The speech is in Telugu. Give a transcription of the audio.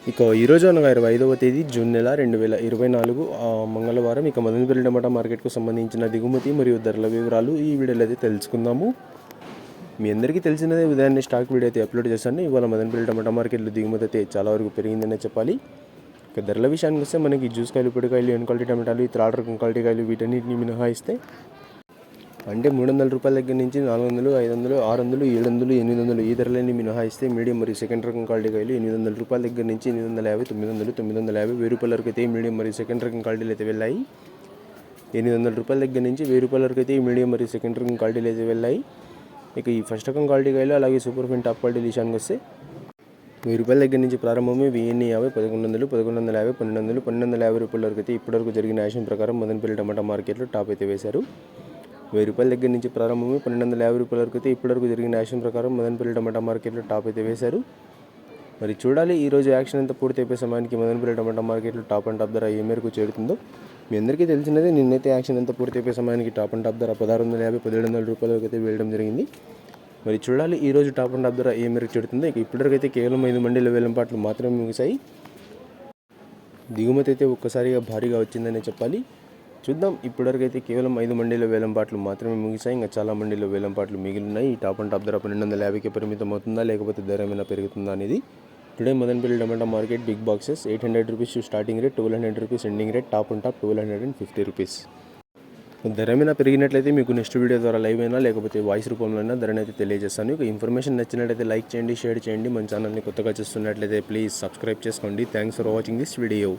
ఇక ఈరోజు అనగా 25వ తేదీ జూన్ నెల 2024 మంగళవారం. ఇక మదనపల్లి టమాటా మార్కెట్కు సంబంధించిన దిగుమతి మరియు ధరల వివరాలు ఈ వీడియోలో అయితే తెలుసుకుందాము. మీ అందరికీ తెలిసినదే, ఉదయాన్నే స్టాక్ వీడియో అయితే అప్లోడ్ చేశాను. ఇవాళ మదనపల్లి టమాటా మార్కెట్లో దిగుమతి అయితే చాలా వరకు పెరిగిందనే చెప్పాలి. ఇక ధరల విషయానికి వస్తే మనకి జ్యూస్ కాయలు, పొడికాయలు, ఎన్ క్వాలిటీ టమాటాలు, ఇతర ఆర్డర్ క్వాలిటీ కాయలు వీటన్నిటిని మినహాయిస్తే అంటే 300 రూపాయల దగ్గర నుంచి 400, 500, 600, 700, 800 ఈ ధరలన్నీ మినహాయిస్తే మీడియం మరియు సెకండ్ రకం క్వాలిటీ కాయలు 800 రూపాయల దగ్గర నుంచి 850, 900, 950, 1000 రూపాయల వరకు అయితే మీడియం మరియు సెకండ్ రకం క్వాలిటీలు అయితే వెళ్ళాయి. 800 రూపాయల దగ్గర నుంచి 1000 రూపాయల వరకు అయితే మీడియం మరియు సెకండ్ రకం క్వాలిటీలు అయితే వెళ్ళాయి. ఇక ఈ ఫస్ట్ రకం క్వాలిటీ కాయలు అలాగే సూపర్ ఫిన్ టాప్ క్వాలిటీ విషయానికి వస్తే 1000 రూపాయల దగ్గర నుంచి ప్రారంభమే 1050, 1100, 1150, 1200, 1250 రూపాయల వరకు అయితే ఇప్పటివరకు జరిగిన యాక్షన్ ప్రకారం మదనపల్లి టమాటా మార్కెట్లో టాప్ అయితే వేశారు. 1000 రూపాయల దగ్గర నుంచి ప్రారంభమే 1250 రూపాయల వరకు అయితే ఇప్పటివరకు జరిగిన యాక్షన్ ప్రకారం మదనపల్లి టమాటా మార్కెట్లో టాప్ అయితే వేశారు. మరి చూడాలి ఈరోజు యాక్షన్ అంతా పూర్తి అయిపోయే సమయానికి మదనపల్లి టమాటా మార్కెట్లో టాప్ అండ్ టాప్ ధర ఏ మేరకు చేరుతుందో. మీ అందరికీ తెలిసినదే, నిన్నైతే యాక్షన్ అంతా పూర్తి అయిపోయే సమయానికి టాప్ అండ్ టాప్ ధర 1650, 1700 రూపాయల వరకు అయితే వేయడం జరిగింది. మరి చూడాలి ఈరోజు టాప్ అండ్ టాప్ ధర ఏ మేరకు చేరుతుందో. ఇక ఇప్పటివరకు అయితే కేవలం 5 మండీల వేలంపాట్లు మాత్రమే ముగిశాయి. దిగుమతి అయితే ఒక్కసారిగా భారీగా వచ్చిందనే చెప్పాలి. చూద్దాం, ఇప్పటివరకు అయితే కేవలం 5 మండీల వేలంపాట్లు మాత్రమే ముగిశాయి. ఇంకా చాలా మండీల వేలంపాట్లు మిగిలినాయి. ఈ టాప్ అండ్ టాప్ ధర 1250కి పరిమితం అవుతుందా, లేకపోతే ధర ఏమైనా పెరుగుతుందా అనేది. Today Madanapalle tomato market big boxes 800 rupees starting rate, 1200 rupees ending rate, top and top 1250 rupees. ధర ఏమైనా పెరిగినట్లయితే మీకు నెక్స్ట్ వీడియో ద్వారా లైవ్ అయినా లేకపోతే వాయిస్ రూపంలో అయినా ధరని అయితే తెలియజేస్తాను. ఇక ఇన్ఫర్మేషన్ నచ్చినట్లయితే లైక్ చేయండి, షేర్ చేయండి. మన ఛానల్ని కొత్తగా చూస్తున్నట్లయితే ప్లీజ్ సబ్స్క్రైబ్ చేసుకోండి. Thanks for watching this video.